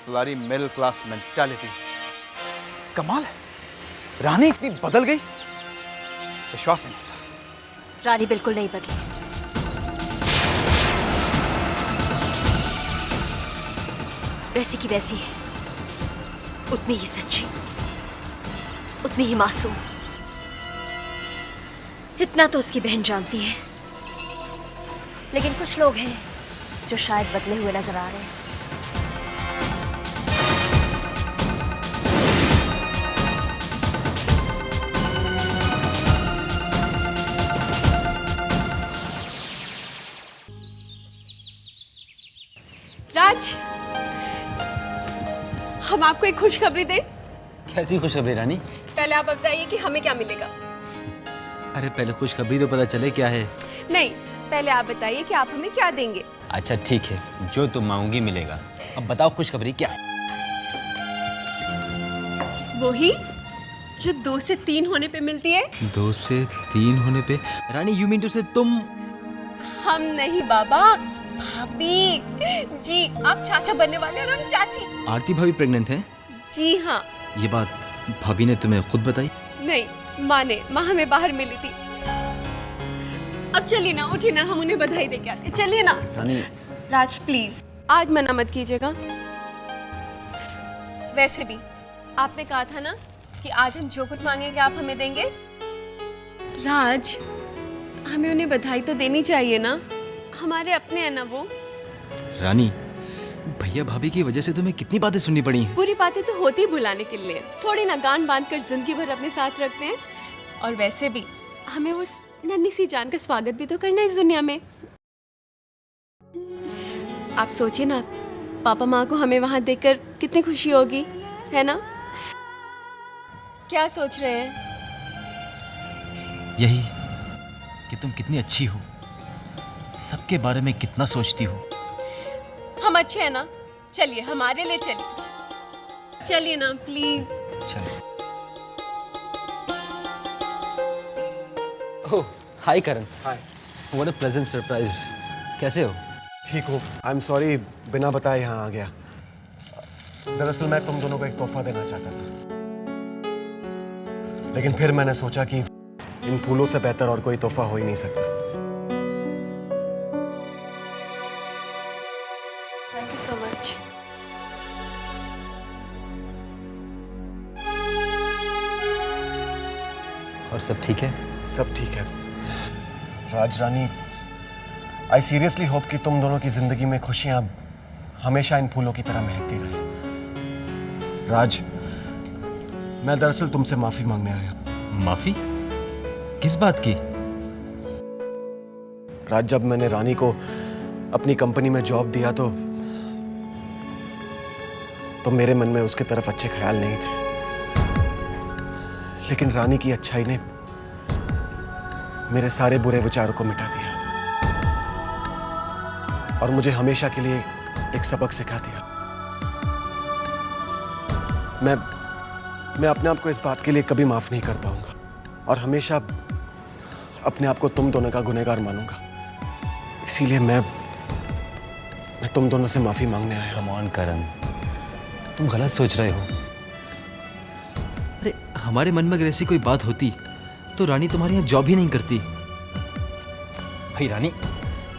तुम्हारी मिडिल क्लास मेंटालिटी कमाल है। रानी इतनी बदल गई, विश्वास नहीं होता। रानी बिल्कुल नहीं बदली। वैसी की वैसी है, उतनी ही सच्ची, उतनी ही मासूम। इतना तो उसकी बहन जानती है, लेकिन कुछ लोग हैं जो शायद बदले हुए नजर आ रहे हैं। राज, हम आपको एक खुशखबरी दें? कैसी खुशखबरी रानी? पहले आप बताइए कि हमें क्या मिलेगा। अरे पहले खुशखबरी तो पता चले क्या है। नहीं, पहले आप बताइए कि आप हमें क्या देंगे। अच्छा ठीक है, जो तुम मांगोगी मिलेगा। अब बताओ खुशखबरी क्या है? वही जो 2 से 3 होने पे मिलती है। 2 से 3 होने पे? रानी यू मीन टू से तुम? हम नहीं बाबा, भाभी जी। आप चाचा बनने वाले और हम चाची। आरती भाभी प्रेग्नेंट है? जी हाँ। ये बात भाभी ने तुम्हें खुद बताई? नहीं, माँ हमें बाहर मिली थी। अब चलिए ना, उठिए ना, हम उन्हें बधाई दे के आते। चलिए ना। रानी राज प्लीज, आज मना मत कीजिएगा। वैसे भी आपने कहा था ना कि आज हम जो कुछ मांगेंगे आप हमें देंगे। राज, हमें उन्हें बधाई तो देनी चाहिए ना, हमारे अपने हैं ना वो। रानी, भैया भाभी की वजह से तुम्हें कितनी बातें सुननी पड़ी हैं। बुरी बातें तो होती ही भुलाने के लिए, थोड़ी ना गांड बांध कर जिंदगी भर अपने साथ रखते हैं। और वैसे भी हमें उस नन्ही सी जान का स्वागत भी तो करना है इस दुनिया में। आप सोचिए ना, पापा माँ को हमें वहां देखकर कितनी खुशी होगी, है ना? क्या सोच रहे हैं? यही कि तुम कितनी अच्छी हो, सबके बारे में कितना सोचती हो। हम अच्छे हैं ना? चलिए हमारे लिए चलिए, चलिए ना प्लीज। चलो। Oh, hi Karan. Hi. What a pleasant surprise. कैसे हो? ठीक हो? आई एम सॉरी, बिना बताए यहाँ आ गया। दरअसल मैं तुम दोनों को एक तोहफा देना चाहता था, लेकिन फिर मैंने सोचा कि इन फूलों से बेहतर और कोई तोहफा हो ही नहीं सकता। Thank you so much. और सब ठीक है? सब ठीक है। राज रानी, आई सीरियसली होप कि तुम दोनों की जिंदगी में खुशियां हमेशा इन फूलों की तरह महकती रहे। राज, मैं दरअसल तुमसे माफी मांगने आया। माफी? किस बात की? राज, जब मैंने रानी को अपनी कंपनी में जॉब दिया तो मेरे मन में उसके तरफ अच्छे ख्याल नहीं थे, लेकिन रानी की अच्छाई ने मेरे सारे बुरे विचारों को मिटा दिया और मुझे हमेशा के लिए एक सबक सिखा दिया। मैं अपने आप को इस बात के लिए कभी माफ नहीं कर पाऊंगा और हमेशा अपने आप को तुम दोनों का गुनहगार मानूंगा। इसीलिए मैं तुम दोनों से माफी मांगने आया। कम ऑन करण, तुम गलत सोच रहे हो। अरे हमारे मन में अगर ऐसी कोई बात होती तो रानी तुम्हारे यहाँ जॉब ही नहीं करती। भाई रानी,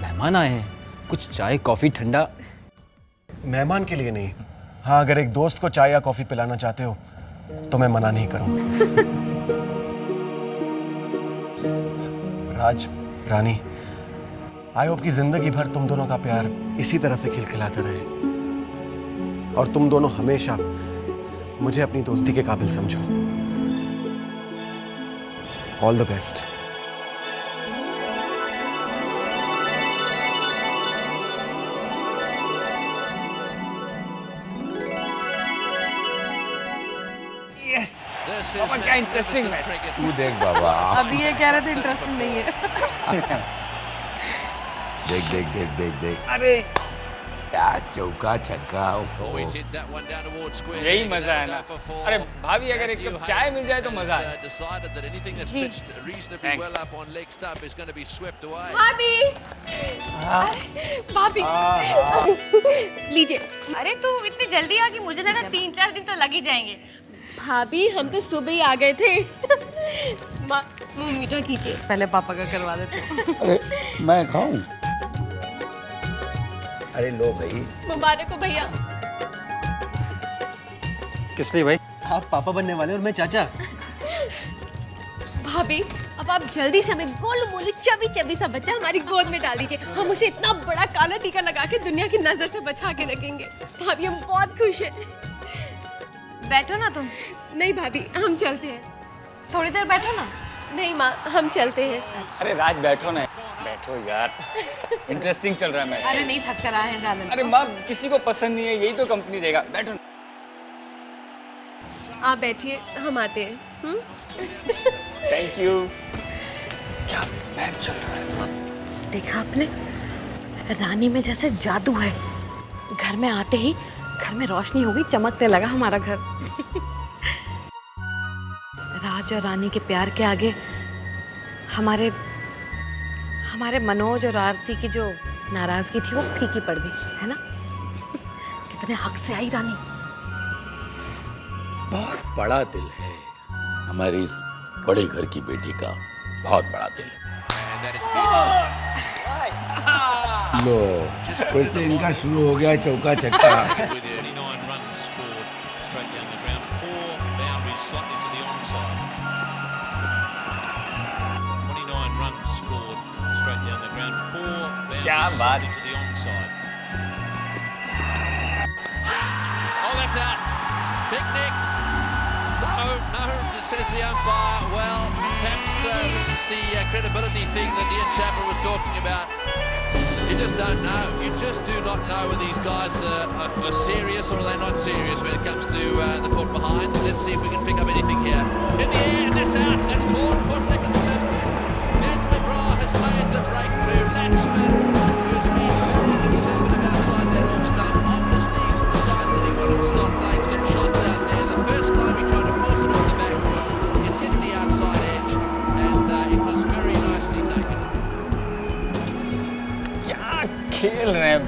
मेहमान आए हैं, कुछ चाय कॉफी ठंडा। मेहमान के लिए नहीं, हाँ अगर एक दोस्त को चाय या कॉफी पिलाना चाहते हो तो मैं मना नहीं करूंगा। राज, रानी, आई होप कि जिंदगी भर तुम दोनों का प्यार इसी तरह से खिलखिलाता रहे और तुम दोनों हमेशा मुझे अपनी दोस्ती के काबिल समझो। All the best. बाबा क्या इंटरेस्टिंग मैच। तू देख बाबा। अभी ये कह रहे थे इंटरेस्टिंग नहीं है। देख देख देख देख देख। अरे क्या चौका छक्का। यही मजा है ना। अरे भाभी अगर एक कप चाय मिल जाए तो मजा आए। जी। भाभी भाभी लीजिए। अरे तू इतनी जल्दी आ कि मुझे लगा 3-4 दिन तो लग ही जाएंगे। भाभी हम तो सुबह ही आ गए थे। माँ मुंह मीठा कीजिए। पहले पापा का करवा देते। अरे मैं खाऊं? अरे लो भाई। मुबारक हो भैया। किस लिए भाई? आप पापा बनने वाले और मैं चाचा। भाभी अब आप जल्दी से हमें गोलू मोलू चबी चबी सा बच्चा हमारी गोद में डाल दीजिए। हम उसे इतना बड़ा काला टीका लगा के दुनिया की नजर से बचा के रखेंगे। भाभी हम बहुत खुश हैं। बैठो ना तुम। नहीं भाभी हम चलते हैं। थोड़ी देर बैठो ना। नहीं माँ हम चलते हैं। अरे राज बैठो ना। बैठो यार। इंटरेस्टिंग चल रहा है मैच। अरे नहीं, थक कर आए हैं, जाने दो। अरे माँ किसी को पसंद नहीं है, यही तो कंपनी देगा। बैठो। आप बैठिए हम आते हैं। Thank you. क्या मैच चल रहा है। देखा आपने, रानी में जैसे जादू है। घर में आते ही घर में रोशनी हो गई, चमकने लगा हमारा घर। राज और रानी के प्यार के आगे हमारे मनोज और आरती की जो नाराजगी थी वो फीकी पड़ गई, है ना? कितने हक से आई रानी। बहुत बड़ा दिल है हमारी इस बड़े घर की बेटी का, बहुत बड़ा दिल। लो फिर से इनका शुरू हो गया चौका छक्का। क्या बात। Says the umpire. Well, perhaps this is the credibility thing that Ian Chappell was talking about. You just don't know. You just do not know whether these guys are serious or are they not serious when it comes to the put behinds. Let's see if we can pick up anything here. In the air, that's out. That's caught. 1 second left. Dan McGrath has made the breakthrough. Laxman, who's been very conservative outside that off stump, obviously he's decided that he wanted to stop playing some shots out there. The first time he tried to force it on the back foot, it's hit the outside edge, and it was very nicely taken. क्या खेल रहे हैं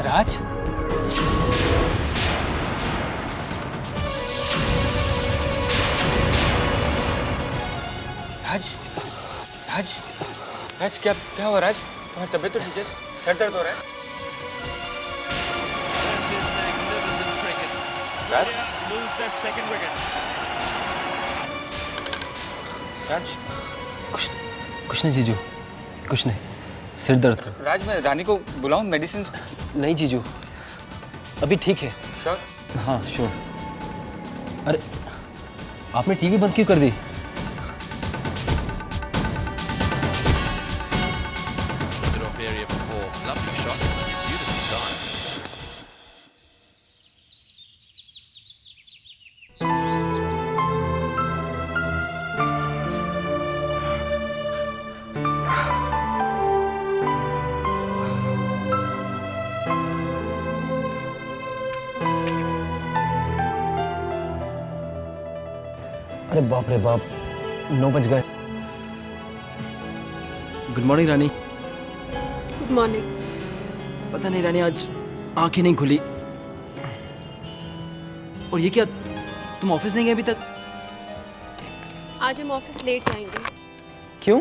राज। राज राज राज क्या हुआ राज? तुम्हारी तबीयत तो ठीक है? सर दर्द हो रहा है? राज राज कुछ नहीं जीजू, कुछ नहीं, सिर दर्द था। राज मैं रानी को बुलाऊं मेडिसिन? नहीं जीजू, अभी ठीक है। श्योर? हाँ श्योर। अरे आपने टीवी बंद क्यों कर दी? Area for 4. Lovely shot. Beautiful time. अरे बाप रे बाप, 9 बज गए। Good morning Rani. Good morning. पता नहीं रानी, आज आंखें नहीं खुली। और ये क्या, तुम ऑफिस नहीं गए अभी तक? आज हम ऑफिस लेट जाएंगे। क्यों?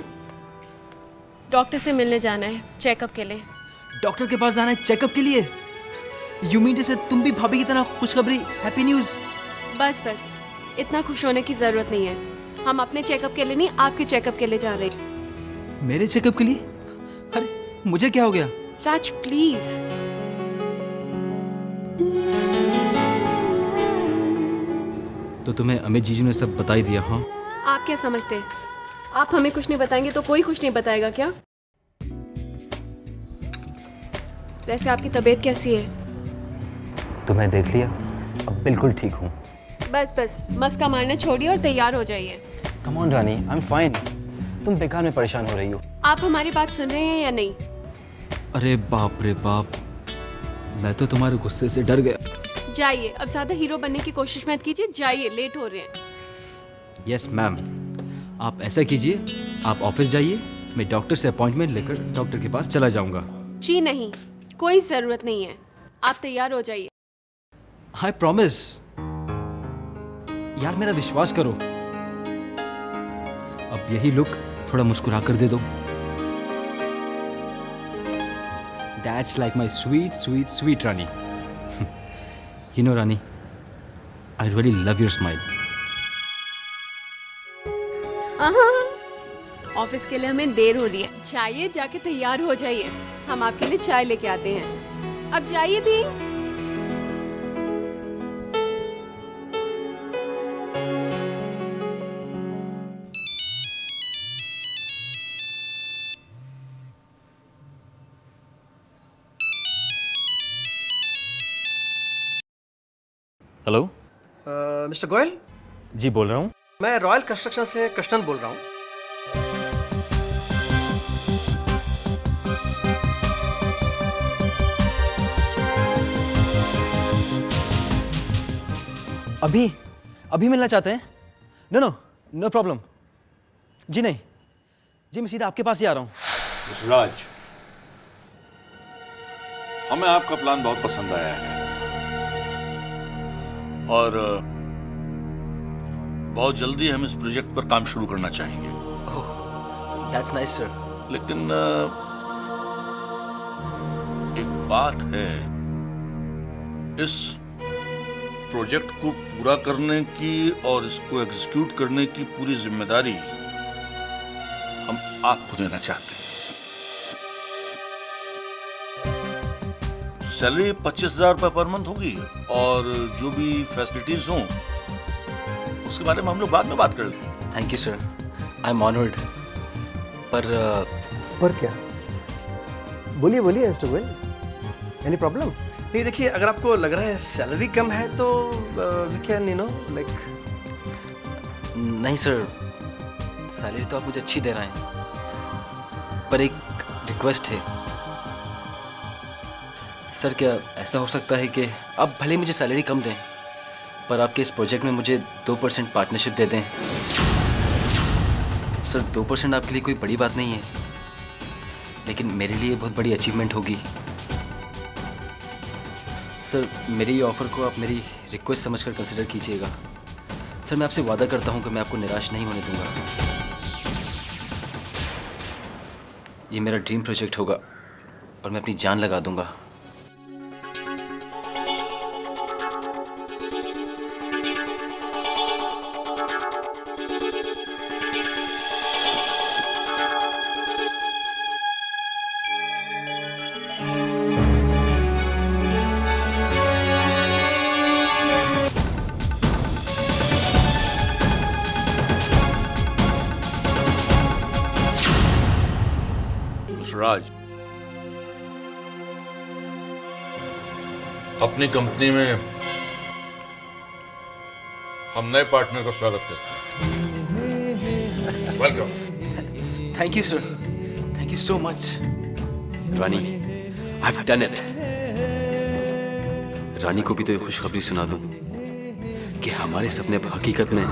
डॉक्टर से मिलने जाना है चेकअप के लिए। डॉक्टर के पास जाना है चेकअप के लिए? यू मीन जैसे तुम भी भाभी की तरह खुशखबरी, हैप्पी न्यूज़? बस बस, इतना खुश होने की जरूरत नहीं है। हम अपने चेकअप के लिए नहीं, आपके चेकअप के लिए जा रहे हैं। मेरे चेकअप के लिए? अरे मुझे क्या हो गया? राज प्लीज। तो तुम्हें अमित जीजू ने सब बता ही दिया? हाँ। आप क्या समझते हैं, आप हमें कुछ नहीं बताएंगे तो कोई कुछ नहीं बताएगा क्या? वैसे आपकी तबीयत कैसी है? तुम्हें देख लिया, अब बिल्कुल ठीक हूँ। बस बस, मस्का मारना छोड़िए और तैयार हो जाइए। Come on Rani, I am fine. तुम बेकार में परेशान हो रही हो। आप हमारी बात सुन रहे हैं या नहीं? अरे बाप रे बाप, मैं तो तुम्हारे गुस्से से डर गया। जाइए, अब ज्यादा हीरो बनने की कोशिश मत कीजिए, जाइए, लेट हो रहे हैं। यस मैम, आप ऐसा कीजिए, आप ऑफिस जाइए, मैं डॉक्टर से अपॉइंटमेंट लेकर डॉक्टर के पास चला जाऊंगा। जी नहीं, कोई जरूरत नहीं है, आप तैयार हो जाइए। I promise. यार मेरा विश्वास करो। अब यही लुक थोड़ा मुस्कुरा कर दे दो। That's like my sweet, sweet, sweet Rani. You know, Rani, I really love your smile. Office के लिए हमें देर हो रही है, जाइए, जाके तैयार हो जाइए, हम आपके लिए चाय लेके आते हैं। अब जाइए भी। हेलो, मिस्टर गोयल, जी बोल रहा हूँ। मैं रॉयल कंस्ट्रक्शन से कृष्णन बोल रहा हूँ। अभी मिलना चाहते हैं? No no, no problem. जी नहीं, जी मैं सीधा आपके पास ही आ रहा हूँ। राज, हमें आपका प्लान बहुत पसंद आया है और बहुत जल्दी हम इस प्रोजेक्ट पर काम शुरू करना चाहेंगे। That's nice sir. लेकिन एक बात है, इस प्रोजेक्ट को पूरा करने की और इसको एग्जीक्यूट करने की पूरी जिम्मेदारी हम आपको देना चाहते हैं। सैलरी 25,000 रुपये पर मंथ होगी और जो भी फैसिलिटीज हों उसके बारे में हम लोग बाद में बात कर लेंगे। Thank you sir, I am honoured. पर क्या? बोलिए बोलिए मिस्टर गोयल, एनी प्रॉब्लम? नहीं देखिए, अगर आपको लग रहा है सैलरी कम है तो we can you know like. नहीं सर, सैलरी तो आप मुझे अच्छी दे रहे हैं, पर एक रिक्वेस्ट है सर। क्या ऐसा हो सकता है कि आप भले मुझे सैलरी कम दें पर आपके इस प्रोजेक्ट में मुझे 2% पार्टनरशिप दे दें? सर 2% आपके लिए कोई बड़ी बात नहीं है, लेकिन मेरे लिए बहुत बड़ी अचीवमेंट होगी। सर मेरी ये ऑफ़र को आप मेरी रिक्वेस्ट समझकर कंसिडर कीजिएगा। सर मैं आपसे वादा करता हूँ कि मैं आपको निराश नहीं होने दूंगा। ये मेरा ड्रीम प्रोजेक्ट होगा और मैं अपनी जान लगा दूंगा। राज, अपनी कंपनी में हम नए पार्टनर का स्वागत करते हैं। Welcome. Thank you sir, thank you so much. Rani, I have done it. Rani को भी तो ये खुशखबरी सुना दूं कि हमारे सपने अब हकीकत में